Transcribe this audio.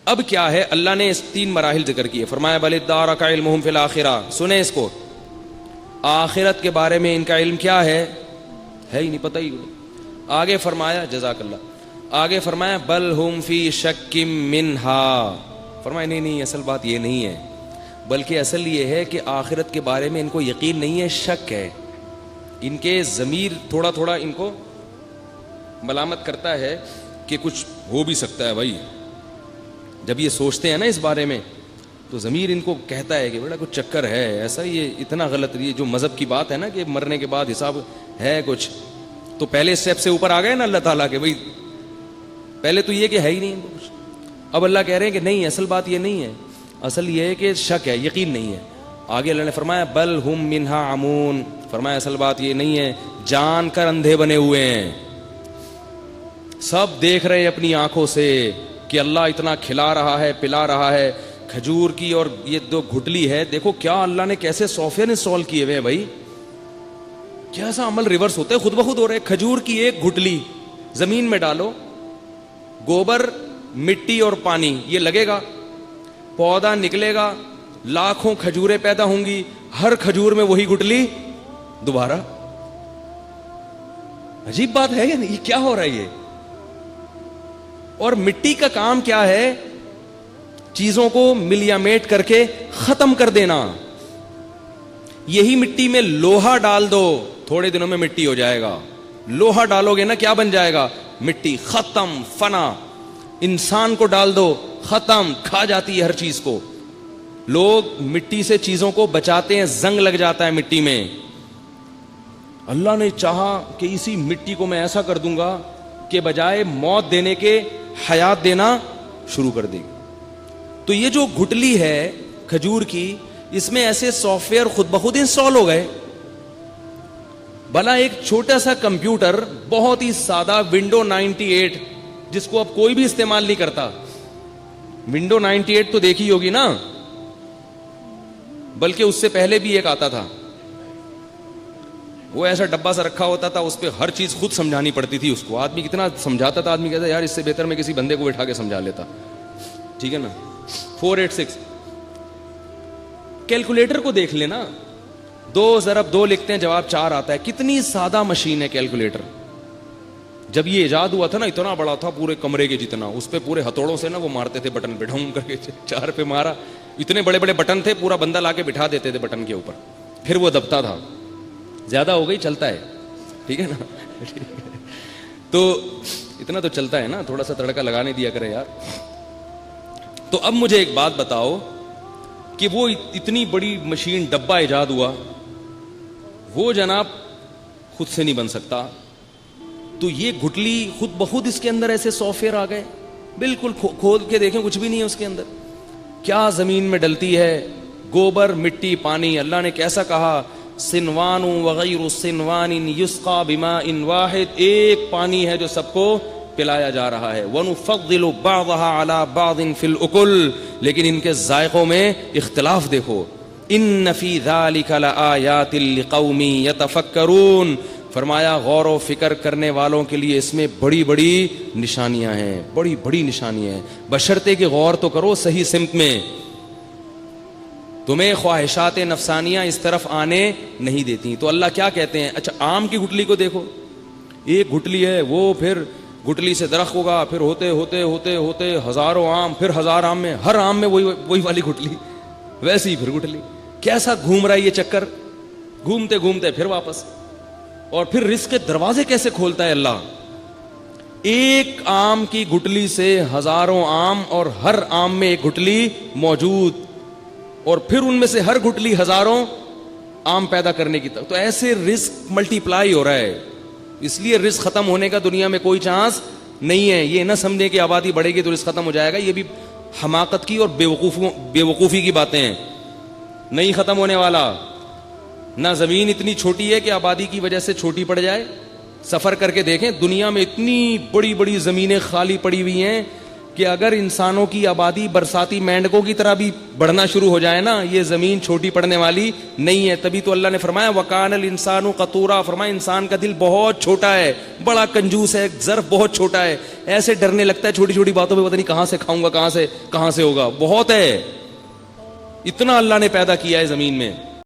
اب کیا ہے؟ اللہ نے اس 3 مراحل ذکر کیے. فرمایا بل ادارک علمہم فی الآخرہ. سنیں اس کو, آخرت کے بارے میں ان کا علم کیا ہے ہی نہیں, پتہ ہی نہیں. آگے فرمایا, جزاک اللہ, آگے فرمایا بل ہم فی شک منہا. فرمایا نہیں اصل بات یہ نہیں ہے, بلکہ اصل یہ ہے کہ آخرت کے بارے میں ان کو یقین نہیں ہے, شک ہے. ان کے ضمیر تھوڑا تھوڑا ان کو ملامت کرتا ہے کہ کچھ ہو بھی سکتا ہے بھائی. جب یہ سوچتے ہیں نا اس بارے میں تو ضمیر ان کو کہتا ہے کہ بیٹا کچھ چکر ہے ایسا, یہ اتنا غلط. یہ جو مذہب کی بات ہے نا کہ مرنے کے بعد حساب ہے کچھ, تو پہلے اسٹیپ سے اوپر آ گئے نا اللہ تعالیٰ کے, بھائی پہلے تو یہ کہ ہے ہی نہیں کچھ. اب اللہ کہہ رہے ہیں کہ نہیں اصل بات یہ نہیں ہے, اصل یہ ہے کہ شک ہے, یقین نہیں ہے. آگے اللہ نے فرمایا بل ہم منہا عمون. فرمایا اصل بات یہ نہیں ہے, جان کر اندھے بنے ہوئے ہیں. سب دیکھ رہے ہیں اپنی آنکھوں سے کہ اللہ اتنا کھلا رہا ہے, پلا رہا ہے. کھجور کی اور یہ 2 گھٹلی ہے, دیکھو کیا اللہ نے کیسے سافٹ ویئر انسٹال کیے ہوئے ہیں بھائی. کیسا عمل ریورس ہوتا ہے, خود بخود ہو رہے. کھجور کی 1 گھٹلی زمین میں ڈالو, گوبر, مٹی اور پانی, یہ لگے گا, پودا نکلے گا, لاکھوں کھجوریں پیدا ہوں گی, ہر کھجور میں وہی گٹلی دوبارہ. عجیب بات ہے یا نہیں؟ یہ کیا ہو رہا ہے یہ؟ اور مٹی کا کام کیا ہے؟ چیزوں کو ملیامیٹ کر کے ختم کر دینا. یہی مٹی میں لوہا ڈال دو, تھوڑے دنوں میں مٹی ہو جائے گا. لوہا ڈالو گے نا, کیا بن جائے گا؟ مٹی, ختم, فنا. انسان کو ڈال دو, ختم, کھا جاتی ہے ہر چیز کو. لوگ مٹی سے چیزوں کو بچاتے ہیں, زنگ لگ جاتا ہے مٹی میں. اللہ نے چاہا کہ اسی مٹی کو میں ایسا کر دوں گا کہ بجائے موت دینے کے حیات دینا شروع کر دے گی. تو یہ جو گھٹلی ہے کھجور کی, اس میں ایسے سافٹ ویئر خود بخود انسٹال ہو گئے. بھلا ایک چھوٹا سا کمپیوٹر, بہت ہی سادہ ونڈو 98, جس کو اب کوئی بھی استعمال نہیں کرتا. ونڈو 98 تو دیکھی ہوگی نا, بلکہ اس سے پہلے بھی ایک آتا تھا, وہ ایسا ڈبا سا رکھا ہوتا تھا, اس پہ ہر چیز خود سمجھانی پڑتی تھی اس کو. آدمی کتنا سمجھاتا تھا, آدمی کہتا یار اس سے بہتر میں کسی بندے کو بٹھا کے سمجھا لیتا. ٹھیک ہے نا. 486 کیلکولیٹر کو دیکھ لینا, 2 ضرب 2 لکھتے ہیں, جواب 4 آتا ہے. کتنی سادہ مشین ہے کیلکولیٹر. جب یہ ایجاد ہوا تھا نا, اتنا بڑا تھا, پورے کمرے کے جتنا. اس پہ پورے ہتھوڑوں سے نا وہ مارتے تھے بٹن پہ, ڈھونگ کر کے 4 پہ مارا. اتنے بڑے بڑے بٹن تھے, پورا بندہ لا کے بٹھا دیتے تھے بٹن کے اوپر, پھر وہ دبتا تھا. زیادہ ہو گئی, چلتا ہے, ٹھیک ہے نا. تو اتنا تو چلتا ہے نا, تھوڑا سا تڑکا لگانے دیا کرے یار. تو اب مجھے ایک بات بتاؤ کہ وہ اتنی بڑی مشین, ڈبہ ایجاد ہوا, وہ جناب خود سے نہیں بن سکتا. تو یہ گھٹلی خود بخود اس کے اندر ایسے سافٹ ویئر آ گئے, بالکل کھول کے دیکھیں کچھ بھی نہیں ہے اس کے اندر. کیا زمین میں ڈلتی ہے؟ گوبر, مٹی, پانی. اللہ نے کیسا کہا, سنوان وغیر سنوان یسقا بماء واحد, ایک پانی ہے جو سب کو پلایا جا رہا ہے. ونفضل بعضها على بعض في الاكل, لیکن ان کے ذائقوں میں اختلاف دیکھو. ان فی ذلک لآیات لقوم یتفکرون. فرمایا غور و فکر کرنے والوں کے لیے اس میں بڑی بڑی نشانیاں ہیں, بڑی بڑی نشانیاں ہیں, بشرطے کہ غور تو کرو صحیح سمت میں. تمہیں خواہشات نفسانیاں اس طرف آنے نہیں دیتی. تو اللہ کیا کہتے ہیں, اچھا آم کی گٹلی کو دیکھو, ایک گٹلی ہے, وہ پھر گٹلی سے درخت ہوگا, پھر ہوتے ہوتے ہوتے ہوتے ہزاروں آم, پھر 1000 آم میں, ہر آم میں وہی والی گٹلی, ویسی پھر گٹلی. کیسا گھوم رہا ہے یہ چکر, گھومتے گھومتے پھر واپس. اور پھر رزق کے دروازے کیسے کھولتا ہے اللہ. ایک آم کی گٹلی سے ہزاروں آم, اور ہر آم میں ایک گٹلی موجود, اور پھر ان میں سے ہر گٹلی ہزاروں آم پیدا کرنے کی طرف. تو ایسے رزق ملٹی پلائی ہو رہا ہے. اس لیے رزق ختم ہونے کا دنیا میں کوئی چانس نہیں ہے. یہ نہ سمجھیں کہ آبادی بڑھے گی تو رزق ختم ہو جائے گا, یہ بھی حماقت کی اور بے وقوفی کی باتیں ہیں. نہیں ختم ہونے والا. نہ زمین اتنی چھوٹی ہے کہ آبادی کی وجہ سے چھوٹی پڑ جائے. سفر کر کے دیکھیں, دنیا میں اتنی بڑی بڑی زمینیں خالی پڑی ہوئی ہیں کہ اگر انسانوں کی آبادی برساتی مینڈکوں کی طرح بھی بڑھنا شروع ہو جائے نا, یہ زمین چھوٹی پڑنے والی نہیں ہے. تبھی تو اللہ نے فرمایا وَكَانَ الْإِنسَانُ قَطُورًا, فرمایا انسان کا دل بہت چھوٹا ہے, بڑا کنجوس ہے, ظرف بہت چھوٹا ہے, ایسے ڈرنے لگتا ہے چھوٹی چھوٹی باتوں پہ, پتہ نہیں کہاں سے کھاؤں گا, کہاں سے ہوگا. بہت ہے, اتنا اللہ نے پیدا کیا ہے زمین میں.